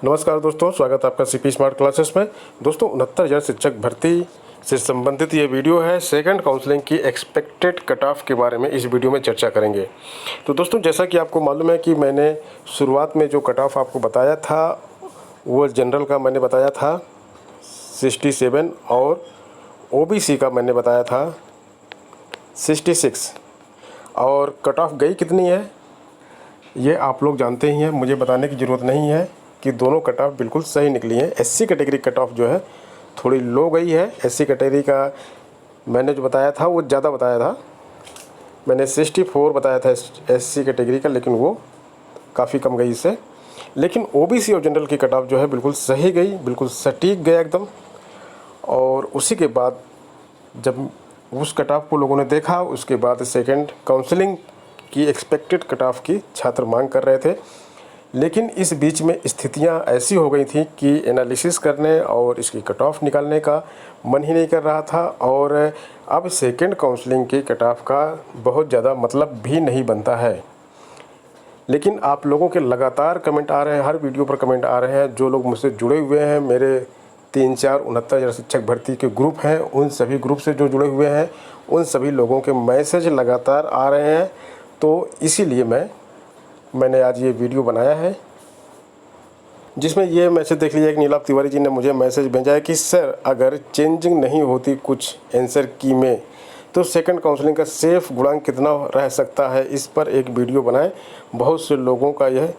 नमस्कार दोस्तों, स्वागत है आपका सीपी स्मार्ट क्लासेस में। दोस्तों 69,000 शिक्षक भर्ती से संबंधित ये वीडियो है। सेकंड काउंसलिंग की एक्सपेक्टेड कट ऑफ के बारे में इस वीडियो में चर्चा करेंगे। तो दोस्तों जैसा कि आपको मालूम है कि मैंने शुरुआत में जो कट ऑफ आपको बताया था वो जनरल का मैंने बताया था 67 और ओबीसी का मैंने बताया था 66 और कट ऑफ गई कितनी है ये आप लोग जानते ही हैं, मुझे बताने की ज़रूरत नहीं है कि दोनों कट ऑफ बिल्कुल सही निकली हैं। एससी कैटेगरी कट ऑफ जो है थोड़ी लो गई है। एससी कैटेगरी का मैंने जो बताया था वो ज़्यादा बताया था, मैंने 64 बताया था एससी कैटेगरी का, लेकिन वो काफ़ी कम गई इससे। लेकिन ओबीसी और जनरल की कट ऑफ जो है बिल्कुल सही गई, बिल्कुल सटीक गया एकदम। और उसी के बाद जब उस कट ऑफ को लोगों ने देखा, उसके बाद सेकेंड काउंसलिंग की एक्सपेक्टेड कट ऑफ की छात्र मांग कर रहे थे। लेकिन इस बीच में स्थितियां ऐसी हो गई थी कि एनालिसिस करने और इसकी कट ऑफ निकालने का मन ही नहीं कर रहा था। और अब सेकेंड काउंसलिंग की कट ऑफ का बहुत ज़्यादा मतलब भी नहीं बनता है। लेकिन आप लोगों के लगातार कमेंट आ रहे हैं, हर वीडियो पर कमेंट आ रहे हैं। जो लोग मुझसे जुड़े हुए हैं, मेरे 69,000 शिक्षक भर्ती के ग्रुप हैं, उन सभी ग्रुप से जो जुड़े हुए हैं उन सभी लोगों के मैसेज लगातार आ रहे हैं। तो इसीलिए मैंने आज ये वीडियो बनाया है, जिसमें ये मैसेज देख लीजिए। एक नीलाभ तिवारी जी ने मुझे मैसेज भेजा है कि सर अगर चेंजिंग नहीं होती कुछ आंसर की में तो सेकंड काउंसलिंग का सेफ गुणांक कितना रह सकता है, इस पर एक वीडियो बनाएं। बहुत से लोगों का यह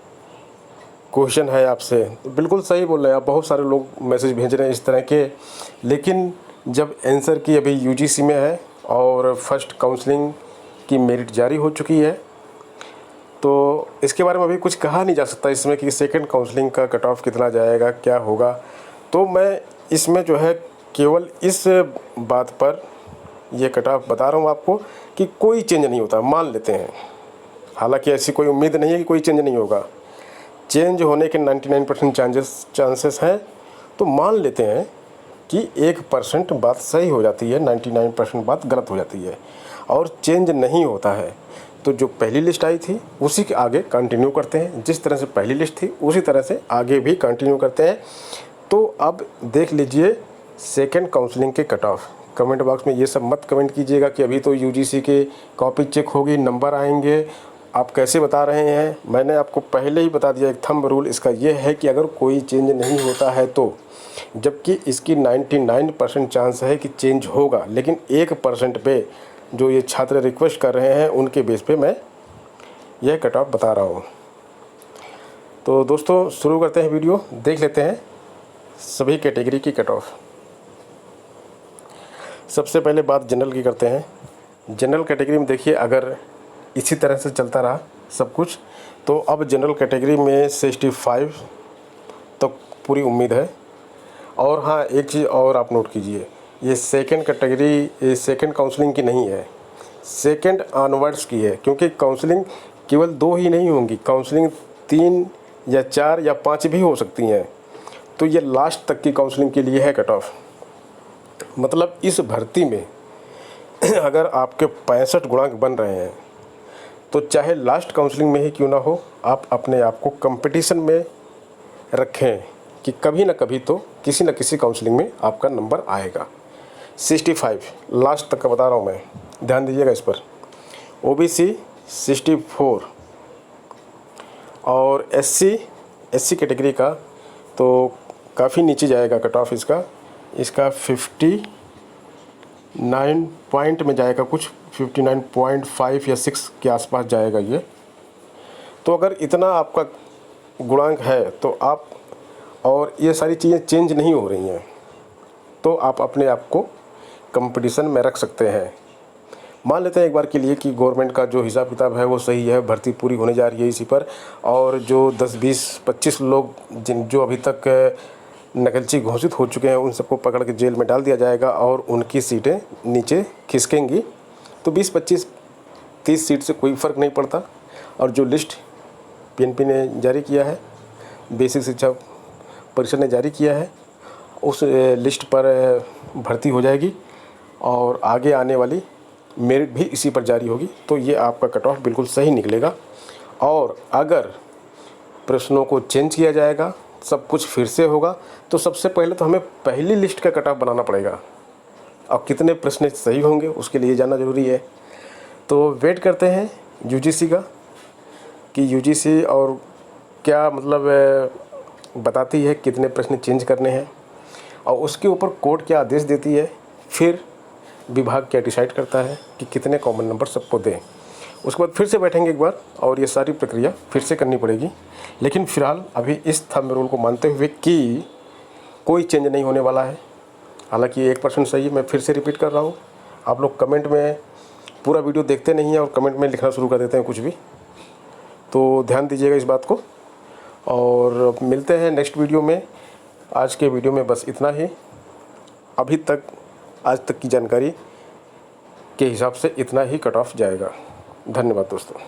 क्वेश्चन है आपसे। बिल्कुल सही बोल रहे हैं आप, बहुत सारे लोग मैसेज भेज रहे हैं इस तरह के। लेकिन जब आंसर की अभी यूजीसी में है और फर्स्ट काउंसलिंग की मेरिट जारी हो चुकी है, तो इसके बारे में अभी कुछ कहा नहीं जा सकता इसमें कि सेकंड काउंसलिंग का कट ऑफ कितना जाएगा, क्या होगा। तो मैं इसमें जो है केवल इस बात पर यह कट ऑफ बता रहा हूँ आपको कि कोई चेंज नहीं होता, मान लेते हैं। हालांकि ऐसी कोई उम्मीद नहीं है कि कोई चेंज नहीं होगा। चेंज होने के 99% चांसेस हैं। तो मान लेते हैं कि 1% बात सही हो जाती है, 99% बात गलत हो जाती है और चेंज नहीं होता है। तो जो पहली लिस्ट आई थी उसी के आगे कंटिन्यू करते हैं। जिस तरह से पहली लिस्ट थी उसी तरह से आगे भी कंटिन्यू करते हैं। तो अब देख लीजिए सेकंड काउंसलिंग के कट ऑफ। कमेंट बॉक्स में ये सब मत कमेंट कीजिएगा कि अभी तो यूजीसी के कॉपी चेक होगी, नंबर आएंगे, आप कैसे बता रहे हैं। मैंने आपको पहले ही बता दिया, एक थंब रूल इसका ये है कि अगर कोई चेंज नहीं होता है तो, जबकि इसकी 99% चांस है कि चेंज होगा, लेकिन 1% पे जो ये छात्र रिक्वेस्ट कर रहे हैं उनके बेस पे मैं यह कट ऑफ बता रहा हूँ। तो दोस्तों शुरू करते हैं वीडियो, देख लेते हैं सभी कैटेगरी की कट ऑफ। सबसे पहले बात जनरल की करते हैं। जनरल कैटेगरी में देखिए, अगर इसी तरह से चलता रहा सब कुछ तो अब जनरल कैटेगरी में 65 तक पूरी उम्मीद है। और हाँ, एक चीज़ और आप नोट कीजिए, ये सेकंड कैटेगरी ये सेकंड काउंसलिंग की नहीं है, सेकंड ऑनवर्ड्स की है। क्योंकि काउंसलिंग केवल 2 ही नहीं होंगी, काउंसलिंग 3 या 4 या 5 भी हो सकती हैं। तो ये लास्ट तक की काउंसलिंग के लिए है कट ऑफ। मतलब इस भर्ती में अगर आपके 65 गुणांक बन रहे हैं तो चाहे लास्ट काउंसलिंग में ही क्यों ना हो, आप अपने आप को कंपटीशन में रखें कि कभी ना कभी तो किसी न किसी काउंसलिंग में आपका नंबर आएगा। 65 लास्ट तक का बता रहा हूँ मैं, ध्यान दीजिएगा इस पर। ओबीसी 64 और एससी कैटेगरी का तो काफ़ी नीचे जाएगा कट ऑफ इसका 59 पॉइंट में जाएगा, कुछ 59.5 या 6 के आसपास जाएगा ये। तो अगर इतना आपका गुणांक है तो आप, और ये सारी चीज़ें चेंज नहीं हो रही हैं, तो आप अपने आप को कंपटीशन में रख सकते हैं। मान लेते हैं एक बार के लिए कि गवर्नमेंट का जो हिसाब किताब है वो सही है, भर्ती पूरी होने जा रही है इसी पर, और जो 10, 20, 25 लोग जो अभी तक नकलची घोषित हो चुके हैं उन सबको पकड़ के जेल में डाल दिया जाएगा और उनकी सीटें नीचे खिसकेंगी। तो 20, 25, 30 सीट से कोई फ़र्क नहीं पड़ता। और जो लिस्ट पीएनपी ने जारी किया है, बेसिक शिक्षा परिषद ने जारी किया है, उस लिस्ट पर भर्ती हो जाएगी और आगे आने वाली मेरिट भी इसी पर जारी होगी। तो ये आपका कट ऑफ बिल्कुल सही निकलेगा। और अगर प्रश्नों को चेंज किया जाएगा सब कुछ फिर से होगा। तो सबसे पहले तो हमें पहली लिस्ट का कट ऑफ बनाना पड़ेगा और कितने प्रश्न सही होंगे उसके लिए जानना ज़रूरी है। तो वेट करते हैं यूजीसी का कि यूजीसी और क्या मतलब बताती है कितने प्रश्न चेंज करने हैं और उसके ऊपर कोर्ट क्या आदेश देती है, फिर विभाग क्या डिसाइड करता है कि कितने कॉमन नंबर सबको दें। उसके बाद फिर से बैठेंगे एक बार और ये सारी प्रक्रिया फिर से करनी पड़ेगी। लेकिन फ़िलहाल अभी इस थंब रूल को मानते हुए कि कोई चेंज नहीं होने वाला है। हालांकि 1% सही है, मैं फिर से रिपीट कर रहा हूँ। आप लोग कमेंट में पूरा वीडियो देखते नहीं हैं और कमेंट में लिखना शुरू कर देते हैं कुछ भी, तो ध्यान दीजिएगा इस बात को और मिलते हैं नेक्स्ट वीडियो में। आज के वीडियो में बस इतना ही। अभी तक आज तक की जानकारी के हिसाब से इतना ही कट ऑफ जाएगा। धन्यवाद दोस्तों।